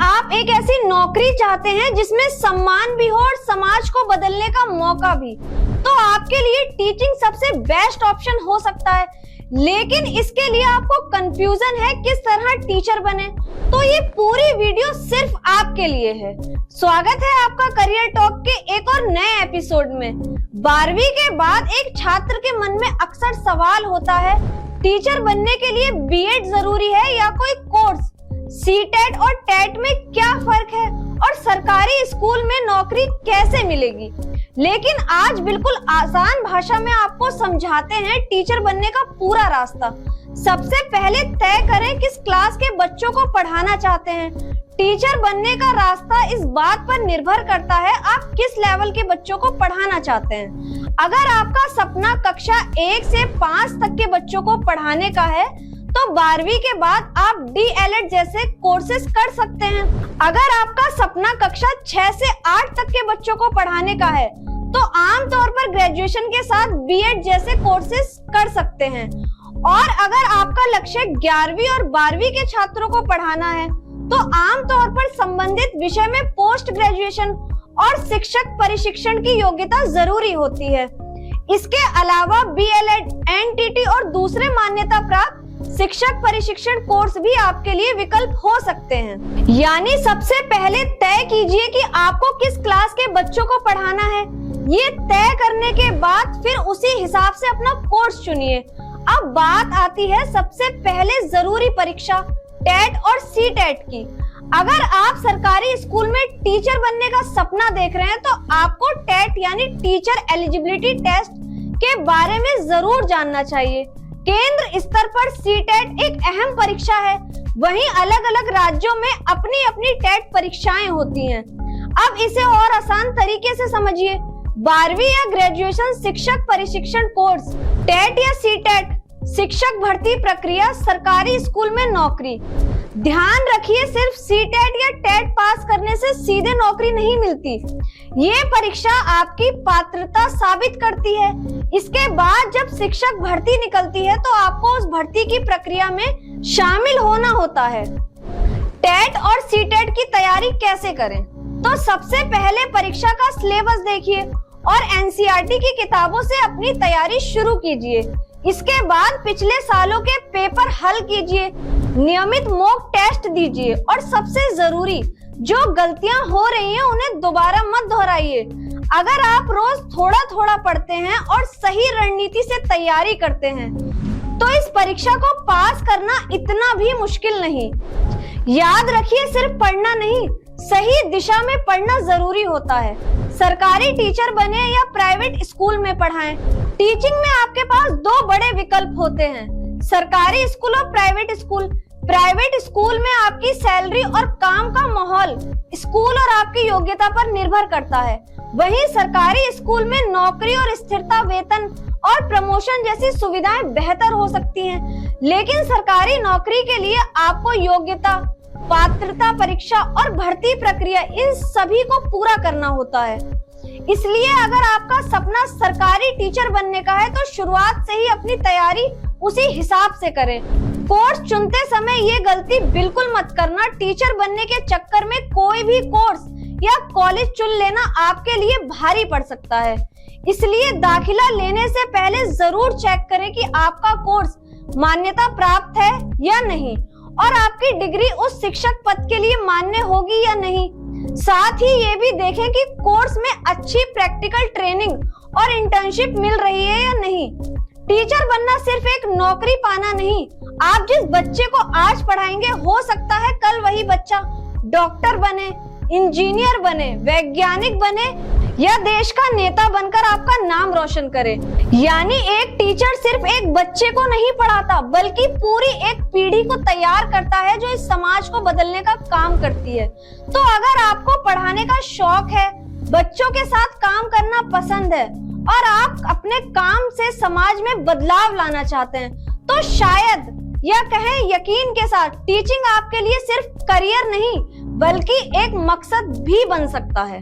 आप एक ऐसी नौकरी चाहते हैं जिसमें सम्मान भी हो और समाज को बदलने का मौका भी, तो आपके लिए टीचिंग सबसे बेस्ट ऑप्शन हो सकता है। लेकिन इसके लिए आपको कंफ्यूजन है किस तरह टीचर बने, तो ये पूरी वीडियो सिर्फ आपके लिए है। स्वागत है आपका करियर टॉक के एक और नए एपिसोड में। 12वीं के बाद एक छात्र के मन में अक्सर सवाल होता है, टीचर बनने के लिए बीएड जरूरी है या कोई कोर्स? सीटेट और टेट में क्या फर्क है और सरकारी स्कूल में नौकरी कैसे मिलेगी? लेकिन आज बिल्कुल आसान भाषा में आपको समझाते हैं टीचर बनने का पूरा रास्ता। सबसे पहले तय करें किस क्लास के बच्चों को पढ़ाना चाहते हैं। टीचर बनने का रास्ता इस बात पर निर्भर करता है आप किस लेवल के बच्चों को पढ़ाना चाहते हैं। अगर आपका सपना कक्षा 1 से 5 तक के बच्चों को पढ़ाने का है तो 12वीं के बाद आप डीएलएड जैसे कोर्सेज कर सकते हैं। अगर आपका सपना कक्षा 6 से 8 तक के बच्चों को पढ़ाने का है तो आमतौर पर ग्रेजुएशन के साथ बीएड जैसे कोर्सेज कर सकते हैं। और अगर आपका लक्ष्य 11वीं और 12वीं के छात्रों को पढ़ाना है तो आमतौर पर संबंधित विषय में पोस्ट ग्रेजुएशन और शिक्षक प्रशिक्षण की योग्यता जरूरी होती है। इसके अलावा बीएलएड, एनटीटी और दूसरे मान्यता प्राप्त शिक्षक प्रशिक्षण कोर्स भी आपके लिए विकल्प हो सकते हैं। यानी सबसे पहले तय कीजिए कि आपको किस क्लास के बच्चों को पढ़ाना है। ये तय करने के बाद फिर उसी हिसाब से अपना कोर्स चुनिए। अब बात आती है सबसे पहले जरूरी परीक्षा टेट और सीटेट की। अगर आप सरकारी स्कूल में टीचर बनने का सपना देख रहे हैं तो आपको टेट यानी टीचर एलिजिबिलिटी टेस्ट के बारे में जरूर जानना चाहिए। केंद्र स्तर पर सीटेट एक अहम परीक्षा है, वहीं अलग अलग राज्यों में अपनी अपनी टेट परीक्षाएं होती हैं। अब इसे और आसान तरीके से समझिए। 12वीं या ग्रेजुएशन शिक्षक प्रशिक्षण कोर्स, टेट या सीटेट शिक्षक भर्ती प्रक्रिया, सरकारी स्कूल में नौकरी। ध्यान रखिए सिर्फ सीटेट या टेट पास करने से सीधे नौकरी नहीं मिलती। ये परीक्षा आपकी पात्रता साबित करती है। इसके बाद जब शिक्षक भर्ती निकलती है तो आपको उस भर्ती की प्रक्रिया में शामिल होना होता है। टेट और सीटेट की तैयारी कैसे करें? तो सबसे पहले परीक्षा का सिलेबस देखिए और एनसीईआरटी की किताबों से अपनी तैयारी शुरू कीजिए। इसके बाद पिछले सालों के पेपर हल कीजिए, नियमित मॉक टेस्ट दीजिए और सबसे जरूरी जो गलतियां हो रही हैं उन्हें दोबारा मत दोहराइए। अगर आप रोज थोड़ा थोड़ा पढ़ते हैं और सही रणनीति से तैयारी करते हैं तो इस परीक्षा को पास करना इतना भी मुश्किल नहीं। याद रखिए सिर्फ पढ़ना नहीं, सही दिशा में पढ़ना जरूरी होता है। सरकारी टीचर बने या प्राइवेट स्कूल में पढ़ाएं, टीचिंग में आपके पास 2 बड़े विकल्प होते हैं, सरकारी स्कूल और प्राइवेट स्कूल। प्राइवेट स्कूल में आपकी सैलरी और काम का माहौल स्कूल और आपकी योग्यता पर निर्भर करता है। वहीं सरकारी स्कूल में नौकरी और स्थिरता, वेतन और प्रमोशन जैसी सुविधाएं बेहतर हो सकती हैं। लेकिन सरकारी नौकरी के लिए आपको योग्यता, पात्रता परीक्षा और भर्ती प्रक्रिया इन सभी को पूरा करना होता है। इसलिए अगर आपका सपना सरकारी टीचर बनने का है तो शुरुआत से ही अपनी तैयारी उसी हिसाब से करें। कोर्स चुनते समय ये गलती बिल्कुल मत करना, टीचर बनने के चक्कर में कोई भी कोर्स या कॉलेज चुन लेना आपके लिए भारी पड़ सकता है। इसलिए दाखिला लेने से पहले जरूर चेक करें कि आपका कोर्स मान्यता प्राप्त है या नहीं और आपकी डिग्री उस शिक्षक पद के लिए मान्य होगी या नहीं। साथ ही ये भी देखें कि कोर्स में अच्छी प्रैक्टिकल ट्रेनिंग और इंटर्नशिप मिल रही है या नहीं। टीचर बनना सिर्फ एक नौकरी पाना नहीं, आप जिस बच्चे को आज पढ़ाएंगे हो सकता है कल वही बच्चा डॉक्टर बने, इंजीनियर बने, वैज्ञानिक बने या देश का नेता बनकर आपका नाम रोशन करे। यानी एक टीचर सिर्फ एक बच्चे को नहीं पढ़ाता बल्कि पूरी एक पीढ़ी को तैयार करता है जो इस समाज को बदलने का काम करती है। तो अगर आपको पढ़ाने का शौक है, बच्चों के साथ काम करना पसंद है और आप अपने काम से समाज में बदलाव लाना चाहते हैं तो शायद या कहें यकीन के साथ टीचिंग आपके लिए सिर्फ करियर नहीं बल्कि एक मकसद भी बन सकता है।